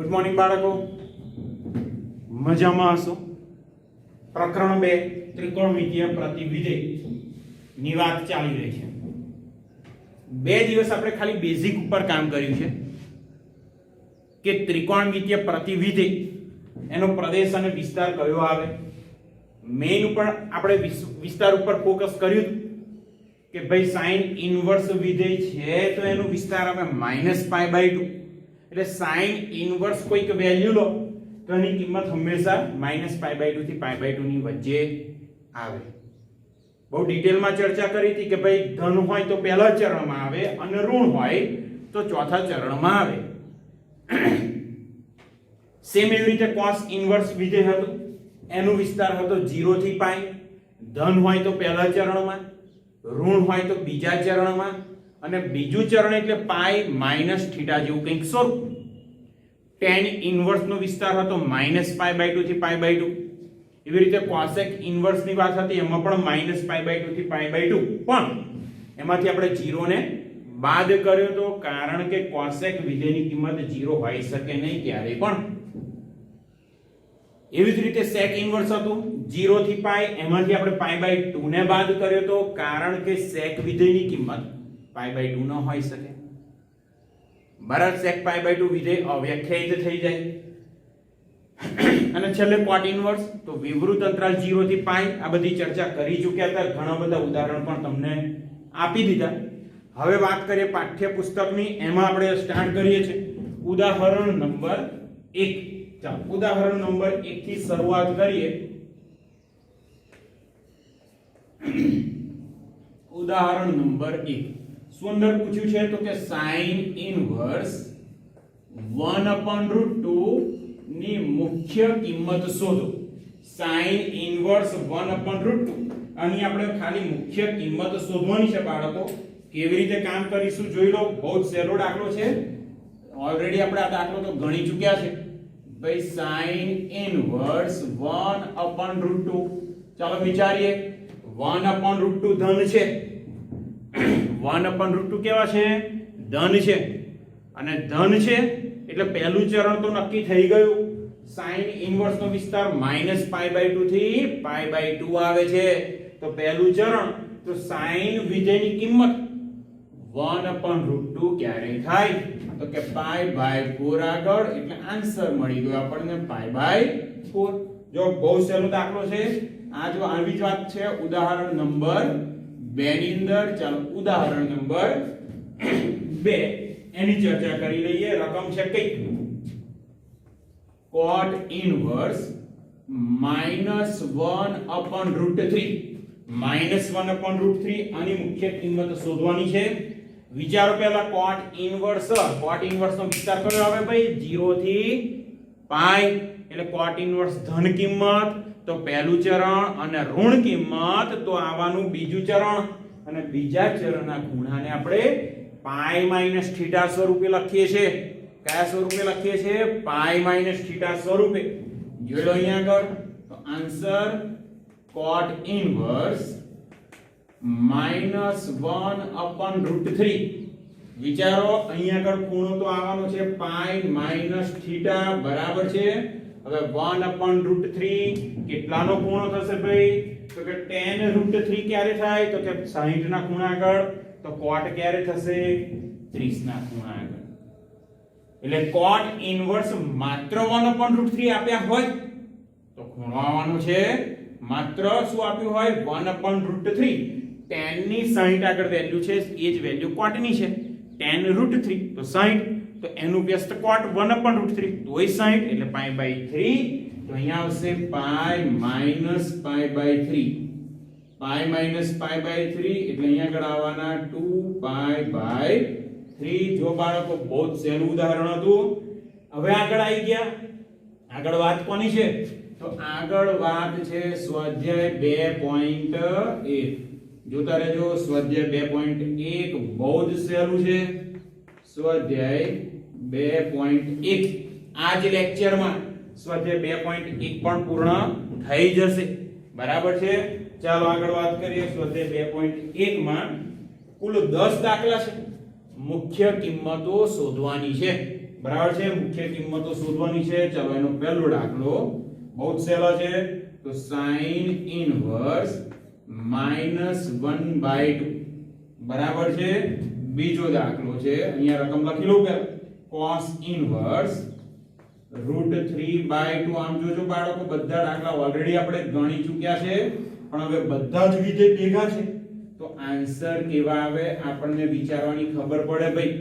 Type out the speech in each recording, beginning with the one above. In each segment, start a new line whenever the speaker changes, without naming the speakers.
Good morning બાળકો, મજામાં હશો? પ્રકરણ 2 ત્રિકોણમિતીય પ્રતિવિધેય ની વાત ચાલી રહી છે. 2 દિવસ આપણે ખાલી બેઝિક ઉપર કામ કર્યું છે કે ત્રિકોણમિતીય પ્રતિવિધેય એનો પ્રદેશ અને વિસ્તાર કયો આવે. મેઇન ઉપર આપણે વિસ્તાર ઉપર ફોકસ કર્યું કે ભાઈ sin ઇન્વર્સ વિધેય છે તો એનો વિસ્તાર આવે -π/2. એટલે sin ઇન્વર્સ કોઈક વેલ્યુ લો તો એની કિંમત હંમેશા -π/2 થી π/2 ની વચ્ચે આવે. બહુ ડિટેલમાં ચર્ચા કરી હતી કે ભાઈ ધન હોય તો પહેલા ચરણમાં આવે અને ઋણ હોય તો ચોથા ચરણમાં આવે. સેમ એવી રીતે cos ઇન્વર્સ વિધેય હતું, એનો વિસ્તાર હતો 0 થી π. ધન હોય તો પહેલા ચરણમાં, ઋણ હોય તો બીજા ચરણમાં, અને બીજું ચરણ એટલે π - θ જેવું કંઈક સ્વરૂપ. tan ઇન્વર્સ નો વિસ્તાર હતો -π/2 થી π/2. એવી રીતે cosec ઇન્વર્સ ની વાત હતી, એમાં પણ -π/2 થી π/2. પણ એમાંથી આપણે 0 ને બાદ કર્યો તો, કારણ કે cosec વિધેયની કિંમત 0 હોઈ શકે નહીં ક્યારે પણ. એવી જ રીતે sec ઇન્વર્સ હતું 0 થી π, એમાંથી આપણે π/2 ને બાદ કર્યો તો, કારણ કે sec વિધેયની કિંમત π/2 ન હોઈ શકે. બરાબર, sec π/2 વિધેય અવ્યાખ્યાયિત થઈ જાય. અને છેલ્લે cot ઇન્વર્સ, તો વિવૃત અંતરાલ 0 થી π. આ બધી ચર્ચા કરી ચૂક્યા હતા, ઘણા બધા ઉદાહરણ પણ તમને આપી દીધા. હવે વાત કરીએ પાઠ્યપુસ્તકની. એમાં આપણે સ્ટાર્ટ કરીએ છીએ ઉદાહરણ નંબર 1. ચાલો ઉદાહરણ નંબર 1 થી શરૂઆત કરીએ. ઉદાહરણ નંબર 1 શું અંદર પૂછ્યું છે તો કે sin ઇન્વર્સ 1/√2 ની મુખ્ય કિંમત શોધો. sin ઇન્વર્સ 1/√2 આની આપણે ખાલી મુખ્ય કિંમત શોધવાની છે બાળકો. કેવી રીતે કામ કરીશું જોઈ લો. બહુ જ સહેલો દાખલો છે, ઓલરેડી આપણે આ દાખલો તો ગણી ચૂક્યા છે. ભાઈ sin ઇન્વર્સ 1/√2, ચાલો વિચારીએ. 1/√2 ધન છે, 1/√2 કેવા છે? ધન છે. અને ધન છે એટલે પહેલું ચરણ તો નક્કી થઈ ગયું. sin ઇન્વર્સ નો વિસ્તાર -π/2 થી π/2 આવે છે. તો પહેલું ચરણ તો sin વિધેયની કિંમત 1/√2 ક્યારે થાય તો કે π/4 આગળ, એટલે આન્સર મળી ગયો આપણને π/4. જો બહુ સહેલો દાખલો છે આ. જો આવી જ વાત છે ઉદાહરણ નંબર 2 ની અંદર. ચાલો ઉદાહરણ નંબર 2 એની ચર્ચા કરી લઈએ. રકમ છે કઈ? cot inverse -1/√3. -1/√3 આની મુખ્ય કિંમત શોધવાની છે. વિચારો પહેલા cot ઇન્વર્સ નો વિસ્તાર કયો આવે ભાઈ? 0 થી π. એટલે cot ઇન્વર્સ ધન કિંમત તો પહેલું ચરણ, અને ઋણ કિંમત તો આવવાનું બીજું ચરણ. અને બીજા ચરણના ખૂણાને આપણે π - θ સ્વરૂપે લખીએ છીએ. કયા સ્વરૂપે લખીએ છીએ? π - θ સ્વરૂપે. જોઈ લો અહીંયા આગળ. તો આન્સર cot ઇન્વર્સ -1/√3. વિચારો અહીંયા આગળ ખૂણો તો આવવાનો છે π - θ બરાબર છે. હવે 1/√3 કેટલાનો ખૂણો થશે ભાઈ? તો કે tan√3 ક્યારે થાય તો કે 60 ના ખૂણા આગળ. તો cot ક્યારે થશે? 30 ના ખૂણા આગળ. એટલે cot ઇન્વર્સ માત્ર 1/√3 આપ્યા હોય તો ખૂણો આવવાનો છે માત્ર શું આપ્યું હોય? 1/√3. tan ની 60 આગળ વેલ્યુ છે, એ જ વેલ્યુ cot ની છે. tan√3 તો 60, તો એનું વ્યસ્ત cot 1/√3 તોય 60, એટલે π/3. તો અહીંયા આવશે π - π/3. π - π/3 એટલે અહીંયા આગળ આવવાના 2π/3. જો બાળકો બહુ જ સહેલું ઉદાહરણ હતું. હવે આગળ આવી ગયા. આગળ વાત કોની છે? તો આગળ વાત છે સ્વાધ્યાય 2.1. જોતા રહેજો. સ્વાધ્યાય 2.1 બહુ જ સહેલું છે. સ્વાધ્યાય 2.1 આ જ લેક્ચરમાં સ્વાધ્યાય 2.1 પણ પૂર્ણ થઈ જશે. બરાબર છે. ચાલો આગળ વાત કરીએ. સ્વાધ્યાય 2.1 માં કુલ 10 દાખલા છે. મુખ્ય કિંમતો શોધવાની છે. બરાબર છે. મુખ્ય કિંમતો શોધવાની છે. ચાલો એનો પહેલો દાખલો બહુ જ સહેલો છે. તો sin ઇનવર્સ -1/2 બરાબર છે. બીજો દાખલો છે, અહીંયા રકમ લખી લઉં પહેલા, cos ઇનવર્સ √3/2. આમ જોજો બાળકો, બધા દાખલા ઓલરેડી આપણે ગણી ચૂક્યા છે, પણ હવે બધા જ વિધેય ભેગા છે તો આન્સર કેવા આવે આપણને વિચારવાની ખબર પડે ભાઈ.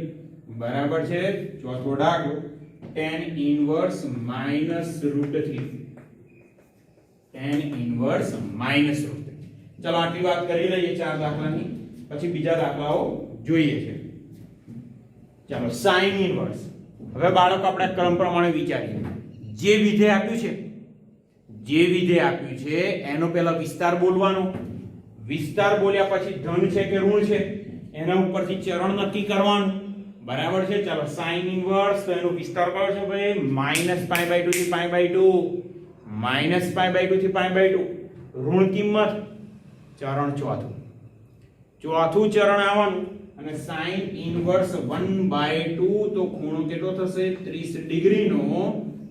બરાબર છે. ચોથો દાખલો tan ઇનવર્સ -√3. tan inverse -√3. ચલો આટલી વાત કરી લઈએ ચાર દાખલાની, પછી બીજા દાખલાઓ જોઈએ છે. ચાલો sin ઇનવર્સ. હવે બાળકો આપણે ક્રમ પ્રમાણે વિચારીએ. જે વિધેય આપ્યું છે એનો પહેલા વિસ્તાર બોલવાનો. વિસ્તાર બોલ્યા પછી ધન છે કે ઋણ છે એના ઉપરથી ચરણ નક્કી કરવાનું. બરાબર છે. ચાલો sin ઇનવર્સ, તો એનો વિસ્તાર કયો છે ભાઈ? -π/2 થી π/2. -π/2 થી π/2. ઋણ કિંમત ચરણ ચોથું ચરણ આવવાનું. અને sin ઇનવર્સ 1/2, તો ખૂણો કેટલો થશે? 30 ડિગ્રીનો.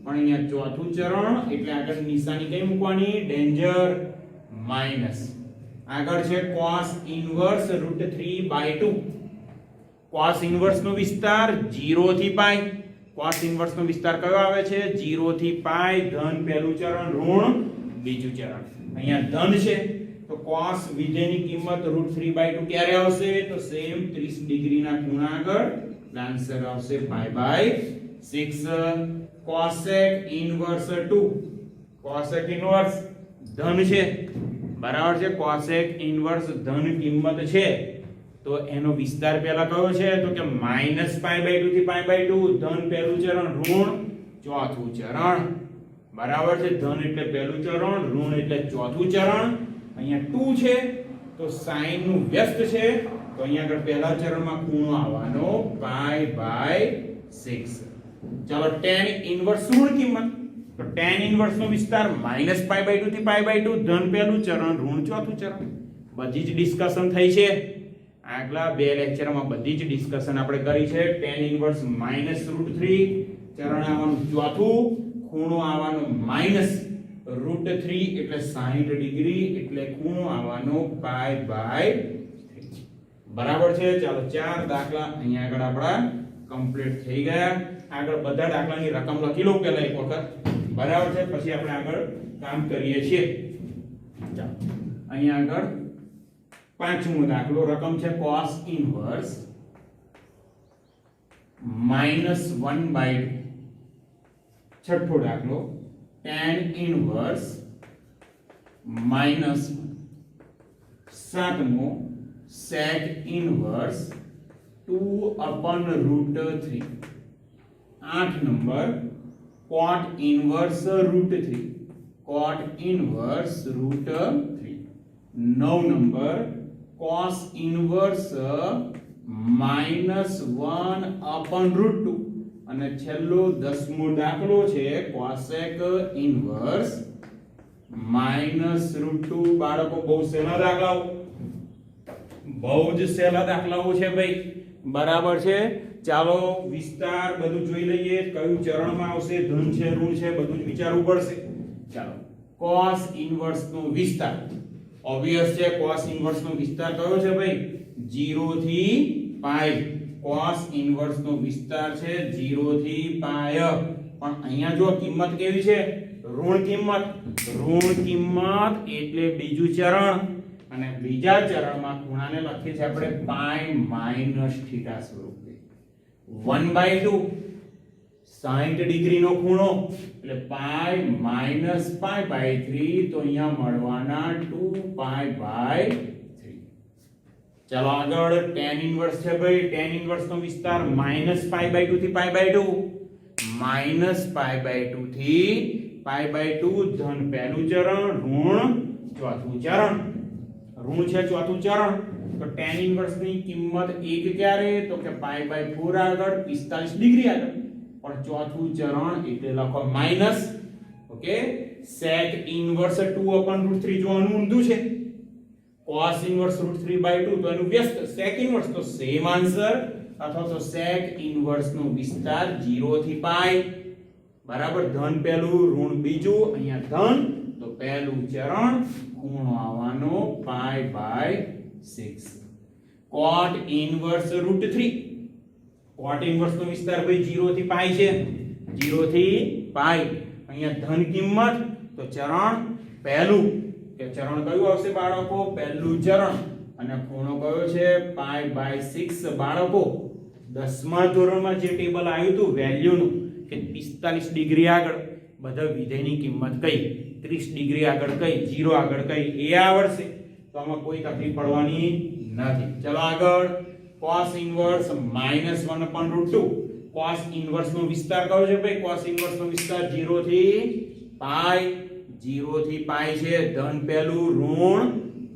પણ અહીંયા ચોથું ચરણ એટલે આગળ નિશાની કઈ મૂકવાની? Danger minus. આગળ છે cos ઇનવર્સ √3/2. cos ઇનવર્સ નો વિસ્તાર 0 થી π. cos ઇનવર્સ નો વિસ્તાર કયો આવે છે? 0 થી π. ધન પહેલું ચરણ, ઋણ બીજું ચરણ. અહીંયા ધન છે તો cos વિધેયની કિંમત √3/2 ક્યારે આવશે? તો સેમ 30 ડિગ્રીના ખૂણા આગળ. આન્સર આવશે π/6. cosec inverse 2. cosec ઇનવર્સ ધન છે. બરાબર છે. cosec ઇનવર્સ ધન કિંમત છે તો એનો વિસ્તાર પહેલા કયો છે? તો કે -π/2 થી π/2. ધન પહેલું ચરણ, ઋણ ચોથું ચરણ. બરાબર છે. ધન એટલે પહેલું ચરણ, ઋણ એટલે ચોથું ચરણ. અહીંયા 2 છે તો sin નું વ્યસ્ત છે તો અહીંયા આગળ પહેલા ચરણમાં ખૂણો આવવાનો π/6. ચાલો tan ઇનવર્સ ઋણ કિંમત. તો tan ઇનવર્સ નો વિસ્તાર -π/2 થી π/2. ધન પહેલું ચરણ, ઋણ ચોથું ચરણ. બધી જ ડિસ્કશન થઈ છે. આગલા બે લેક્ચરમાં બધી જ ડિસ્કશન આપણે કરી છે. tan ઇનવર્સ -√3, ચરણ આવવાનું ચોથું, ખૂણો આવવાનો -√3 એટલે 60 ડિગ્રી, એટલે ખૂણો આવવાનો π/3. બરાબર છે. ચાલો ચાર દાખલા અહીંયા આગળ આપણા કમ્પ્લીટ થઈ ગયા. આગળ બધા દાખલાની રકમ લખી લઉં પહેલા એક વખત. બરાબર છે. પછી આપણે આગળ કામ કરીએ છીએ. ચાલો અહીંયા આગળ પાંચમો દાખલો રકમ છે cos ઇનવર્સ -1/2. છઠ્ઠો દાખલો tan ઇનવર્સ -1. સાતમો sec inverse 2/√3. 8 number cot inverse √3. cot inverse √3. 9 number cos inverse -1/√2. અને છેલ્લો 10મો દાખલો છે cosec ઇનવર્સ -√2. બાળકો બહુ સહેલા દાખલાઓ, બહુ જ સહેલા દાખલાઓ છે ભાઈ. બરાબર છે. ચાલો વિસ્તાર બધું જોઈ લઈએ. કયું ચરણમાં આવશે, ધન છે, ઋણ છે, બધું જ વિચારવું પડશે. ચાલો cos ઇનવર્સ નો વિસ્તાર ઓબવિયસ છે. cos ઇનવર્સ નો વિસ્તાર કયો છે ભાઈ? 0 થી π. cos ઇનવર્સ નો વિસ્તાર છે 0 થી π. પણ અહીંયા જો કિંમત કેવી છે? ઋણ કિંમત. ઋણ કિંમત એટલે બીજું ચરણ. અને બીજા ચરણમાં ખૂણાને લખીએ છીએ આપણે π - θ સ્વરૂપે. 1/2 60 ડિગ્રીનો ખૂણો એટલે π - π/3. તો અહીંયા મળવાના 2π/3. ચાલો આગળ tan ઇનવર્સ છે ભાઈ. tan ઇનવર્સ નો વિસ્તાર -π/2 થી π/2. -π/2 થી π/2. ધન પહેલું ચરણ, ઋણ ચોથું ચરણ. ઋણ છે ચોથું ચરણ તો tan ઇનવર્સ ની કિંમત 1 ક્યારે? તો કે π/4 આગળ, 45 ડિગ્રી આગળ. પણ ચોથું ચરણ એટલે લખો માઈનસ. ઓકે. sec ઇનવર્સ 2/√3 જો આનું ઊંધું છે. cos ઇનવર્સ √3/2 તો એનું વ્યસ્ત sec ઇનવર્સ, તો સેમ આન્સર અથવા તો sec ઇન્વર્સ નો વિસ્તાર 0 થી પાઈ બરાબર ધન પહેલું ઋણ બીજું અહીંયા ધન તો પહેલું ચરણ ખૂણો આવવાનો pi by 6 cot inverse √3 cot inverse નો વિસ્તાર ભાઈ 0 થી પાઈ છે 0 થી પાઈ અહીંયા ધન કિંમત તો ચરણ પહેલું કે ચરણ કયું આવશે બાળકો પહેલું ચરણ અને ખૂણો કયો છે પાઈ બાય 6 બાળકો 10મા ધોરણમાં જે ટેબલ આવ્યું હતું વેલ્યુનું કે 45 ડિગ્રી આગળ બધા વિધેયની કિંમત કઈ 30 ડિગ્રી આગળ કઈ 0 આગળ કઈ એ આવડશે તો આમાં કોઈ તકલીફ પડવાની નથી ચલો આગળ cos ઇન્વર્સ -1/√2 cos ઇન્વર્સ નો વિસ્તાર કયો છે ભાઈ cos ઇન્વર્સ નો વિસ્તાર 0 થી પાઈ 0 થી પાઈ છે ધન પહેલું ઋણ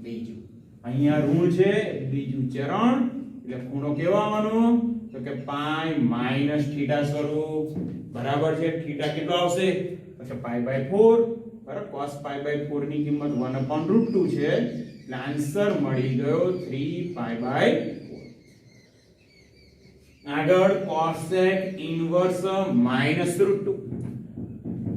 બીજું અહીંયા ઋણ છે બીજું ચરણ એટલે ખૂણો કેવો આવવાનો તો કે પાઈ માઈનસ થીટા સ્વરૂપ બરાબર છે થીટા કેટલો આવશે તો પાઈ બાય 4 બરાબર cos પાઈ બાય 4 ની કિંમત 1/√2 છે એટલે આન્સર મળી ગયો 3 પાઈ બાય 4 આગળ cosec inverse -√2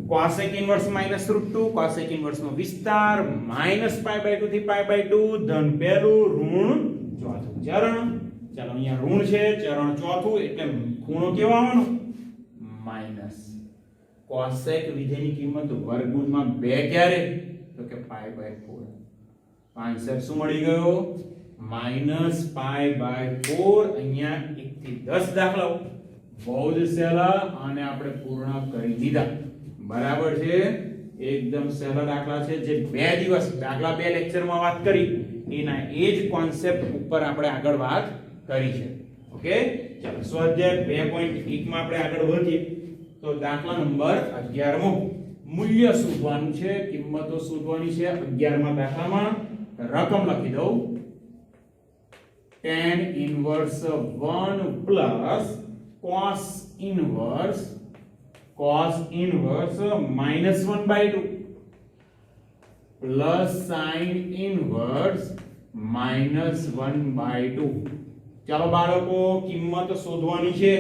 cosec inverse -√2 cosec inverse નો વિસ્તાર -π/2 થી π/2 ધન પહેલું ઋણ ચોથું ચરણ ચાલો અહીંયા ઋણ છે ચરણ ચોથું એટલે ખૂણો કેવો આવવાનો માઈનસ cosec વિધેયની કિંમત વર્ગમૂળમાં 2 ક્યારે તો કે π/4 આન્સર શું મળી ગયો -π/4 અહીંયા 1 થી 10 દાખલાઓ બહુ જ સહેલા અને આપણે પૂર્ણ કરી દીધા બરાબર છે એકદમ સહેલા દાખલા છે જે 2 દિવસ દાખલા 2 લેક્ચરમાં વાત કરી એના એ જ કોન્સેપ્ટ ઉપર આપણે આગળ વાત કરી છે ઓકે ચાલો સ્વાધ્યાય 2.1 માં આપણે આગળ વધીએ તો દાખલા નંબર 11 મો મૂલ્ય શોધવાનું છે કિંમતો શોધવાની છે 11મા દાખલામાં રકમ લખી દઉં tan inverse 1 plus cos inverse -1/2 plus sin inverse -1/2 ચાલો બાળકો કિંમત શોધવાની છે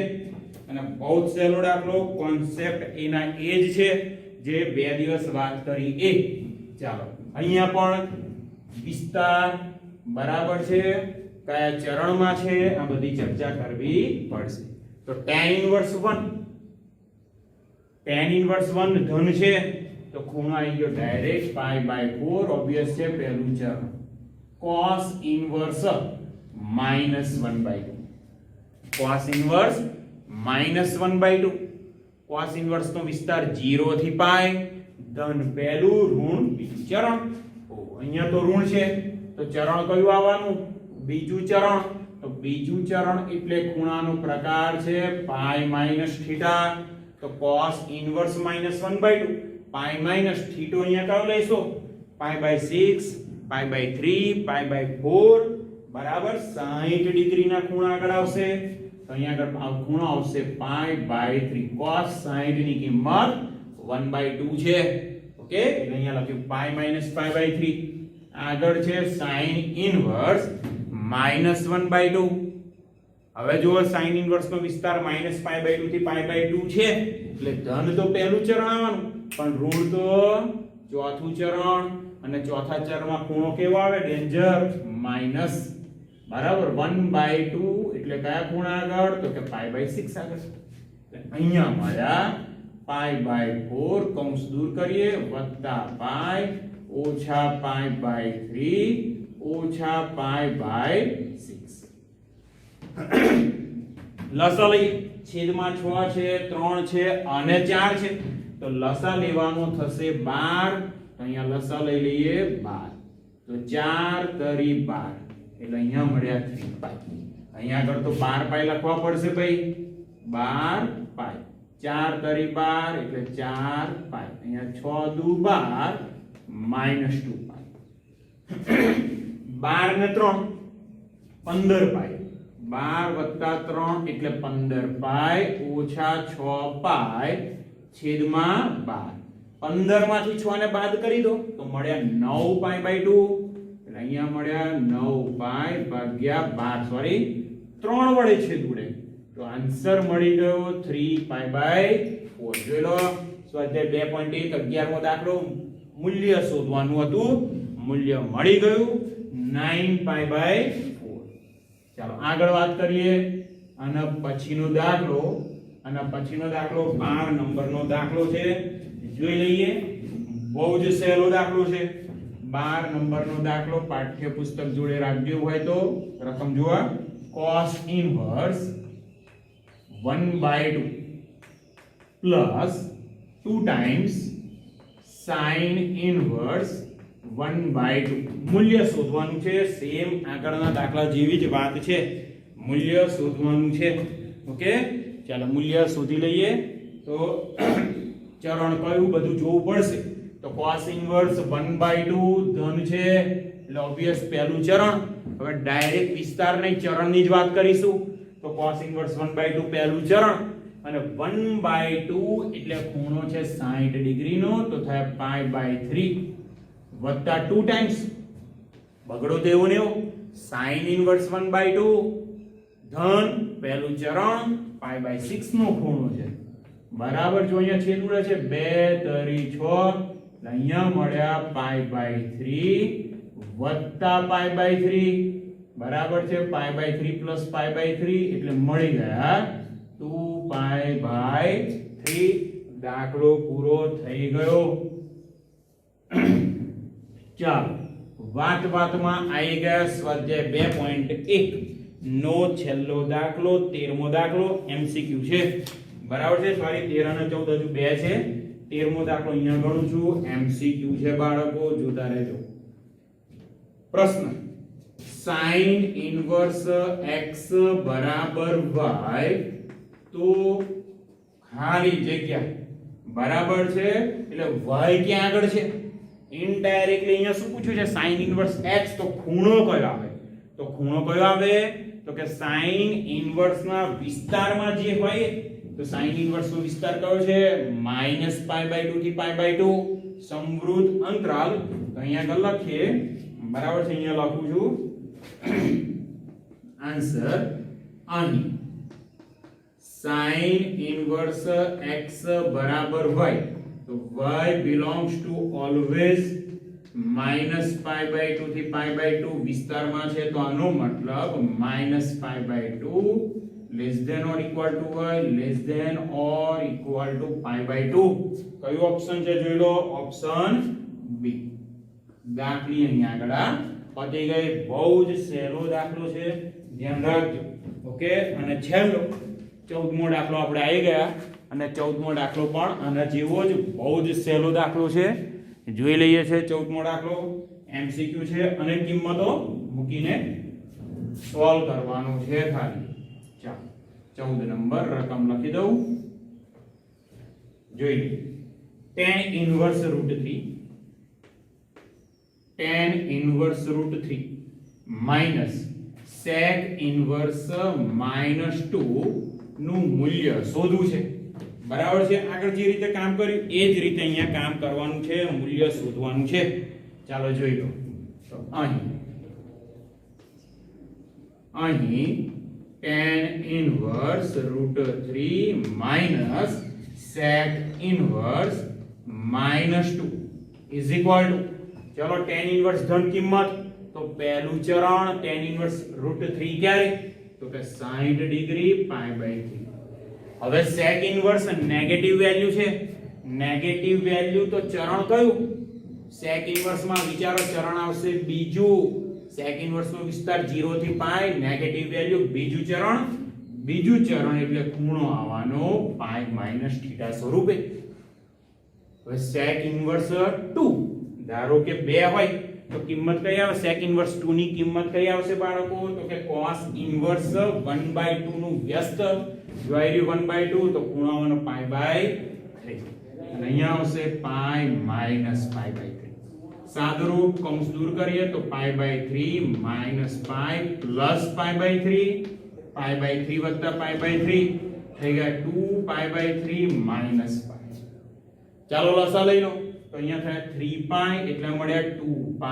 અને બહુ જ સહેલો દાખલો કોન્સેપ્ટ એના એ જ છે જે 2 દિવસ વાત કરી એ ચાલો અહીંયા પણ વિસ્તાર બરાબર છે કયા ચરણમાં છે આ બધી ચર્ચા કરવી પડશે તો tan ઇન્વર્સ 1 ધન છે તો ખૂણો આવી ગયો ડાયરેક્ટ π/4 ઓબ્વિયસ છે પહેલું ચરણ cos inverse -1/2 cos inverse -1/2 cos inverse નો વિસ્તાર 0 થી પાઈ ધન પહેલું ઋણ બીજું ચરણ અહીંયા તો ઋણ છે તો ચરણ કયું આવવાનું બીજું ચરણ તો બીજું ચરણ એટલે ખૂણાનો પ્રકાર છે પાઈ માઈનસ થીટા તો cos ઇન્વર્સ -1/2 પાઈ માઈનસ થીટો અહીંયા કયો લઈશું π/6 π/3 π/4 બરાબર 60 ડિગ્રીના ખૂણા આગળ આવશે તો અહીંયા આગળ ખૂણો આવશે π/3 cos 60 ની કિંમત 1/2 છે ઓકે એટલે અહીંયા લખ્યું π-π/3 આગળ છે sin ઇન્વર્સ -1/2 હવે જો sin ઇન્વર્સ નો વિસ્તાર -π/2 થી π/2 છે એટલે ધન તો પહેલું ચરણ આવવાનું પણ ઋણ તો ચોથું ચરણ અને ચોથા ચરણમાં ખૂણો કેવો આવે ડેન્જર માઈનસ બરાબર 1/2 એટલે કયા ખૂણા આગળ તો કે π/6 આગળ એટલે અહીંયા મળ્યા π/4 કૌંસ દૂર કરીએ વત્તા પાઈ ઓછા π/3 ઓછા π/6 લસા લઈ છેદમાં 6 છે 3 છે અને 4 છે તો લસા લેવાનો થશે 12 અહીંયા લસા લઈ લઈએ 12 તો 4 તરી 12 એટલે અહીંયા મળ્યા 3 પાઈ અહીંયા આગળ તો 12 પાઈ લખવા પડશે ભાઈ 12 પાઈ 4 તરી 12 એટલે 4 પાઈ અહીંયા 6 દુ 12 -2 પાઈ 12 ને 3 15 પાઈ 12 + 3 એટલે 15 પાઈ ઓછા 6 પાઈ છેદમાં 12 15 માંથી 6 ને બાદ કરી દો તો મળ્યા 9 પાઈ/2 એટલે અહીંયા મળ્યા 9 પાઈ ભાગ્યા 12 સોરી 3 વડે છેદ ઉડે તો આન્સર મળી ગયો 3π/4. જોઈ લો સ્વાધ્યાય 2.1 11મો દાખલો મૂલ્ય શોધવાનું હતું, મૂલ્ય મળી ગયું 9π/4. ચાલો આગળ વાત કરીએ. અને પછીનો દાખલો 12 નંબરનો દાખલો છે. જોઈ લઈએ. બહુ જ સહેલો દાખલો છે. 12 નંબરનો દાખલો પાઠ્યપુસ્તક જોડે રાખજો હોય તો રકમ જુઓ. cos inverse 1/2 plus 2 times sin inverse 1/2. મૂલ્ય શોધવાનું છે. સેમ આગળના દાખલા જેવી જ વાત છે. મૂલ્ય શોધવાનું છે. ઓકે, ચાલો મૂલ્ય શોધી લઈએ. તો ચરણ કયું બધું જોવું પડશે. તો cos inverse 1/2 ધન છે એટલે ઓબ્વિયસ પહેલું ચરણ. હવે ડાયરેક્ટ વિસ્તાર નહીં ચરણની જ વાત કરીશું. તો cos inverse 1/2 પહેલું ચરણ અને 1/2 એટલે ખૂણો છે 60 ડિગ્રીનો, તો થાય π/3 વત્તા 2 ટાઈમ્સ બગડો તેવો ને એવો sin inverse 1/2 ધન પહેલું ચરણ π/6 નો ખૂણો છે બરાબર. જો અહીંયા છેદુડા છે 2 3 6 અહીંયા મળ્યા π/3 વત્તા π/3 બરાબર છે. π/3 પ્લસ π/3 એટલે મળી ગયા 2π/3. દાખલો પૂરો થઈ ગયો. ચાલો વાતમાં આવી ગયા સ્વાધ્યાય 2.1 નો છેલ્લો દાખલો 13મો દાખલો MCQ છે બરાબર છે. સોરી 13 અને 14 હજુ 2 છે. 13મો દાખલો અહીંયા ગણું છું. MCQ છે બાળકો, જોતા રહેજો. પ્રશ્ન sin inverse x બરાબર y તો ખાલી જગ્યા બરાબર છે એટલે y ક્યાં આગળ છે. ઇનડાયરેક્ટલી અહીંયા શું પૂછ્યું છે sin inverse x તો ખૂણો કયો આવે. તો ખૂણો કયો આવે તો કે sin inverse ના વિસ્તારમાં જે હોય તો sin inverse નો વિસ્તાર કયો છે -π/2 થી π/2 સમવૃદ્ધ અંતરાલ. તો અહીંયા આગળ લખીએ બરાબર છે. અહીંયા લખું છું આન્સર અહીં sin inverse x બરાબર y તો y belongs to always -π/2 થી π/2 વિસ્તારમાં છે તો આનો મતલબ -π/2 less than or equal to y less than or equal to π/2. કયો ઓપ્શન છે જોઈ લો. Option B. દાખલી અહીંયા આગળ પતી ગઈ. બહુ જ સહેલો દાખલો છે, ધ્યાન રાખજો. ઓકે, અને છેલ્લો 14મો દાખલો આપણે આવી ગયા અને 14મો દાખલો પણ આના જેવો જ બહુ જ સહેલો દાખલો છે. જોઈ લઈએ છે 14મો દાખલો MCQ છે અને કિંમતો મૂકીને સોલ્વ કરવાનું છે ખાલી. ચાલો 14 નંબર રકમ લખી દઉં. જોઈ લઈએ. tan inverse √3 minus sec inverse -2 નું મૂલ્ય શોધવું છે બરાબર છે. આગળ જે રીતે કામ કર્યું એ જ રીતે અહીંયા કામ કરવાનું છે, મૂલ્ય શોધવાનું છે. ચાલો જોઈ લો. તો અહીં tan inverse √3 minus sec inverse -2 is equal to, ચલો tan inverse ધન કિંમત તો પહેલું ચરણ tan inverse √3 ક્યારે તો કે 60 ડિગ્રી π/3. હવે sec inverse નેગેટિવ વેલ્યુ છે. નેગેટિવ વેલ્યુ તો ચરણ કયું sec inverse માં વિચારો ચરણ આવશે બીજું. sec inverse નો વિસ્તાર 0 થી π, નેગેટિવ વેલ્યુ બીજું ચરણ એટલે ખૂણો આવવાનો π-θ સ્વરૂપે. હવે sec inverse 2 ધારો કે 2 હોય તો કિંમત કઈ આવે sec inverse 2 ની કિંમત કઈ આવશે બાળકો તો કે cos inverse 1/2 નું વ્યસ્ત વાયરી 1/2 તો ખૂણો આવવાનો π/3 અને અહીંયા આવશે π-π/3. સાદુરૂપ કૌંસ દૂર કરીએ તો π/3 - π પ્લસ π/3 π/3 વત્તા π/3 થઈ ગયા 2π/3 - π. ચાલો લસા લઈ લો તો અહીંયા થાય 3π એટલે મળ્યા 2π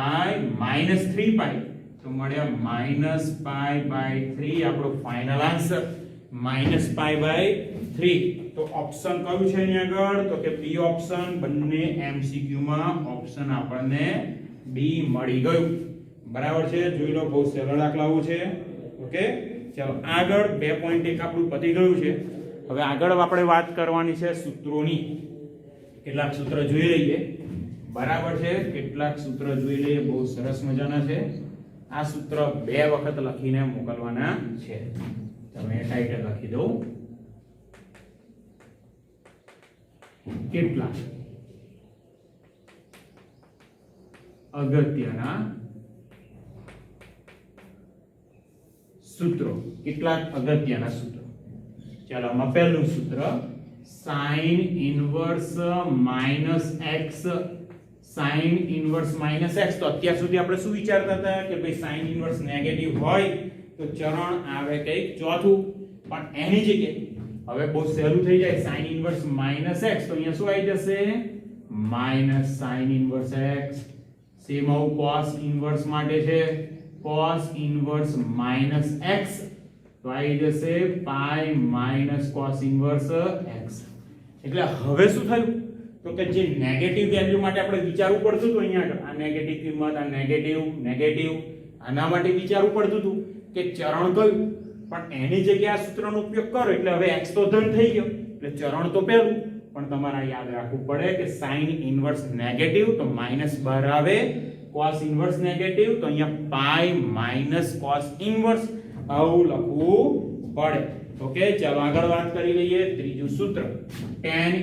- 3π તો મળ્યા -π/3. આપણો final answer minus pi by 3. તો ઓપ્શન કયું છે એની આગળ? તો કે બી ઓપ્શન. બંને એમસીક્યુ માં ઓપ્શન આપણને બી મળી ગયું. બરાબર છે. જોઈ લો, બહુ સરળ દાખલાઓ છે. ઓકે, ચાલો આગળ 2.1 આપણું પતી ગયું છે. હવે આગળ આપણે વાત કરવાની છે સૂત્રોની. કેટલાક સૂત્ર જોઈ લઈએ. બરાબર છે, કેટલાક સૂત્ર જોઈ લઈએ. બહુ સરસ મજાના છે. આ સૂત્ર 2 વખત લખીને મોકલવાના છે. તમે ટાઇટલ લખી દો, કેટલાક અગત્યના સૂત્રો. કેટલાક અગત્યના સૂત્રો. ચાલો, આમાં પહેલું સૂત્ર sin inverse minus x. sin inverse minus x. તો અત્યાર સુધી આપણે શું વિચારતા હતા કે ભાઈ sin ઇન્વર્સ નેગેટિવ હોય તો ચરણ આવે કંઈક ચોથું, પણ એની જગ્યાએ હવે બહુ સહેલું થઈ જાય. sin ઇન્વર્સ માઈનસ x તો અહીંયા શું આવી જશે? Minus sin inverse x. Same આવું cos ઇન્વર્સ માટે છે. cos ઇન્વર્સ માઈનસ x તો આવી જશે pi minus cos inverse x. એટલે હવે શું થયું? તો કે જે નેગેટિવ વેલ્યુ માટે આપણે વિચારવું પડતું હતું, અહીંયા આ નેગેટિવ કિંમત, આ નેગેટિવ, આના માટે વિચારવું પડતું હતું કે ચરણ કયું, પણ એની જગ્યાએ આ સૂત્રનો ઉપયોગ કરો એટલે હવે x તો ધન થઈ ગયો, એટલે ચરણ તો પહેલું. પણ તમારે યાદ રાખવું પડે કે sin ઇન્વર્સ નેગેટિવ તો માઈનસ બહાર આવે, cos ઇન્વર્સ નેગેટિવ તો અહીંયા પાઈ માઈનસ cos ઇન્વર્સ આવું લખવું પડે. ઓકે, ચાલો આગળ વાત કરી લઈએ. ત્રીજું સૂત્ર tan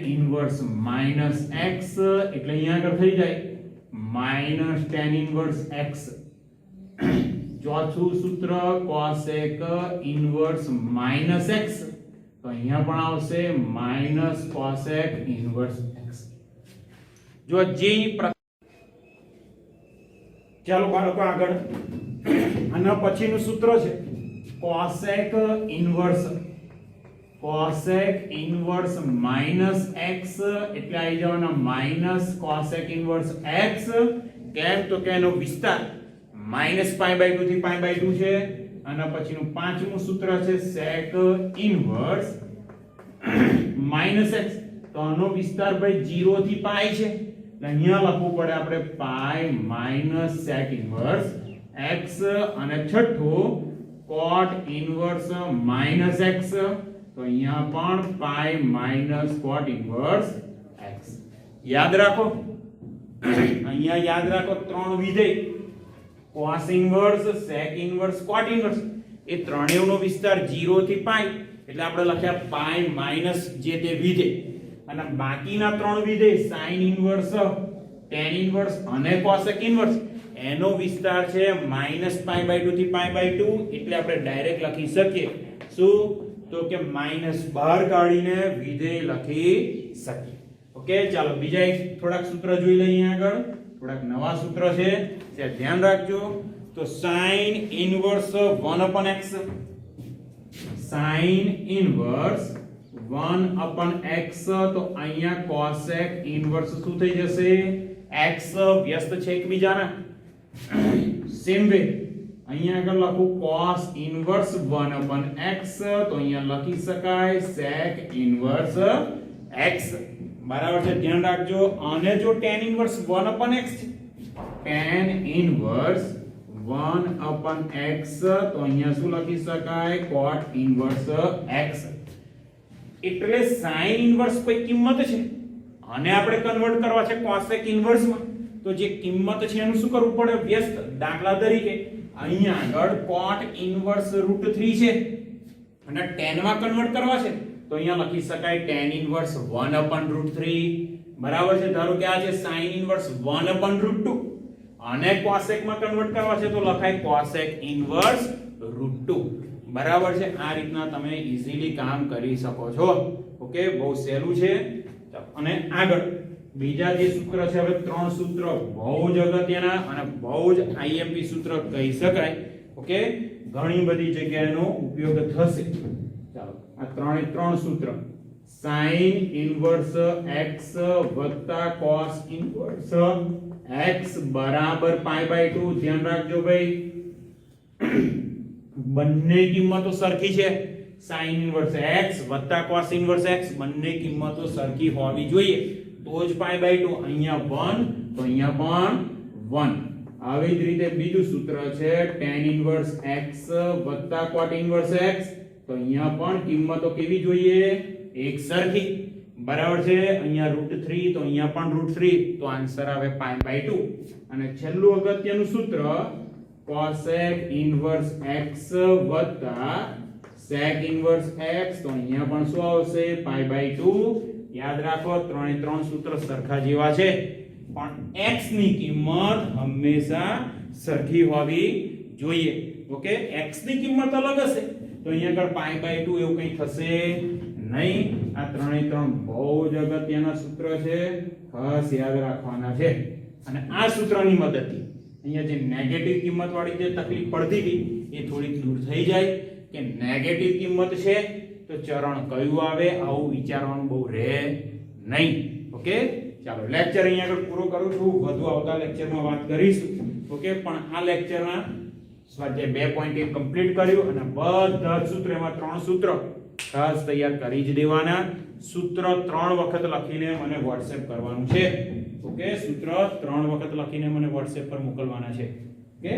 ઇન્વર્સ માઈનસ x એટલે અહીંયા આગળ થઈ જાય માઈનસ tan ઇન્વર્સ x. ચોથું સૂત્ર cosec ઇન્વર્સ માઈનસ x તો અહીંયા પણ આવશે માઈનસ cosec ઇન્વર્સ x. જો જે ચાલો બાળકો આગળ આના પછીનું સૂત્ર છે cosec ઇન્વર્સ માઈનસ x એટલે આવી જવાના માઈનસ cosec ઇન્વર્સ x. કેમ? તો કે એનો વિસ્તાર માઈનસ પાઈ બાય 2 થી પાઈ બાય 2 છે. આના પછીનું પાંચમું સૂત્ર છે sec ઇન્વર્સ માઈનસ x તો આનો વિસ્તાર ભાઈ 0 થી પાઈ છે, એટલે અહીંયા લખવું પડે આપણે પાઈ માઈનસ sec ઇન્વર્સ x. અને છઠ્ઠું cot ઇન્વર્સ માઈનસ x તો અહીંયા પણ pi minus cot inverse x. યાદ રાખો, અહીંયા યાદ રાખો ત્રણ વિધેય cos inverse, sec inverse, cot inverse એ ત્રણેયનો વિસ્તાર 0 થી પાઈ એટલે આપણે લખ્યા પાઈ માઈનસ જે તે વિધેય. અને બાકીના ત્રણ વિધેય sin ઇન્વર્સ, tan ઇન્વર્સ અને cosec ઇન્વર્સ એનો વિસ્તાર છે માઈનસ પાઈ બાય 2 થી પાઈ બાય 2 એટલે આપણે ડાયરેક્ટ લખી શકીએ શું? તો કે માઈનસ બહાર કાઢીને વિધેય લખી શકીએ. ઓકે, ચાલો બીજા એક થોડાક સૂત્ર જોઈ લઈએ. આગળ થોડાક નવા સૂત્ર છે તે ધ્યાન રાખજો. તો sin inverse 1/x, sin inverse 1/x તો અહીંયા cosec ઇન્વર્સ શું થઈ જશે? x વ્યસ્ત છે એકબીજાના. સેમ વે અહીંયા આગળ લખું cos ઇન્વર્સ 1/x તો અહીંયા લખી શકાય sec ઇન્વર્સ x. બરાબર છે, ધ્યાન રાખજો. અને જો tan ઇન્વર્સ 1/x છે, tan ઇન્વર્સ 1/x તો અહીંયા શું લખી શકાય? cot inverse x. એટલે sin ઇન્વર્સ કોઈ કિંમત છે અને આપણે કન્વર્ટ કરવા છે cosec ઇન્વર્સ માં, તો જે કિંમત છે એનું શું કરવું પડે? વ્યસ્ત. દાખલા તરીકે અહીંયા આગળ cot ઇન્વર્સ √3 છે અને tan માં કન્વર્ટ કરવા છે તો અહીંયા લખી શકાય tan ઇન્વર્સ 1/√3. બરાબર છે. ધારો કે આ છે sin ઇન્વર્સ 1/√2 અને cosec માં કન્વર્ટ કરવા છે તો લખાય cosec ઇન્વર્સ √2. બરાબર છે. આ રીતના તમે ઈઝીલી કામ કરી શકો છો. ઓકે, બહુ સહેલું છે. અને આગળ બીજા જે સૂત્ર છે, હવે ત્રણ સૂત્ર બહુ જ અગત્યના અને બહુ જ આઈએમપી સૂત્ર કહી શકાય. ઓકે, ઘણી બધી જગ્યાએનો ઉપયોગ થશે. ચાલો આ ત્રણ સૂત્ર sin ઇન્વર્સ x વત્તા cos ઇન્વર્સ x બરાબર પાઈ બાય 2. ધ્યાન રાખજો ભાઈ. બંને કિંમતો સરખી છે sin ઇન્વર્સ x વત્તા cos ઇન્વર્સ x બંને કિંમતો સરખી હોવી જોઈએ તો જ π/2 અહીંયા 1 તો અહીંયા પણ 1 આવી જ રીતે બીજું સૂત્ર છે tan ઇન્વર્સ x વત્તા cot ઇન્વર્સ x તો અહીંયા પણ કિંમતો કેવી જોઈએ એક સરખી બરાબર છે અહીંયા √3 તો અહીંયા પણ √3 તો આન્સર આવે π/2 અને છેલ્લું અગત્યનું સૂત્ર cosec ઇન્વર્સ x વત્તા sec ઇન્વર્સ x તો અહીંયા પણ શું આવશે π/2 યાદ રાખો ત્રણે ત્રણ સૂત્ર સરખા જેવા છે પણ x ની કિંમત હંમેશા સરખી હોવી જોઈએ ઓકે x ની કિંમત અલગ હશે તો અહીંયા આગળ π/2 એવું કંઈ થશે નહીં આ ત્રણે ત્રણ બહુ જ અગત્યના સૂત્ર છે ખાસ યાદ રાખવાના છે અને આ સૂત્રની મદદથી અહીંયા જે નેગેટિવ કિંમત વાળી જે તકલીફ પડતી હતી એ થોડી દૂર થઈ જાય કે નેગેટિવ કિંમત છે તો ચરણ કયું આવે આવું વિચારવાનું બહુ રહે નહીં ઓકે ચાલો લેક્ચર અહીંયા આગળ પૂરો કરું છું વધુ આવતા લેક્ચરમાં વાત કરીશું ઓકે પણ આ લેક્ચરમાં સ્વાધ્યાય 2.1 કમ્પ્લીટ કર્યું અને બધા જ સૂત્ર એમાં ત્રણ સૂત્ર ખાસ તૈયાર કરી જ દેવાના સૂત્ર 3 વખત લખીને મને WhatsApp કરવાનું છે ઓકે સૂત્ર 3 વખત લખીને મને WhatsApp પર મોકલવાના છે ઓકે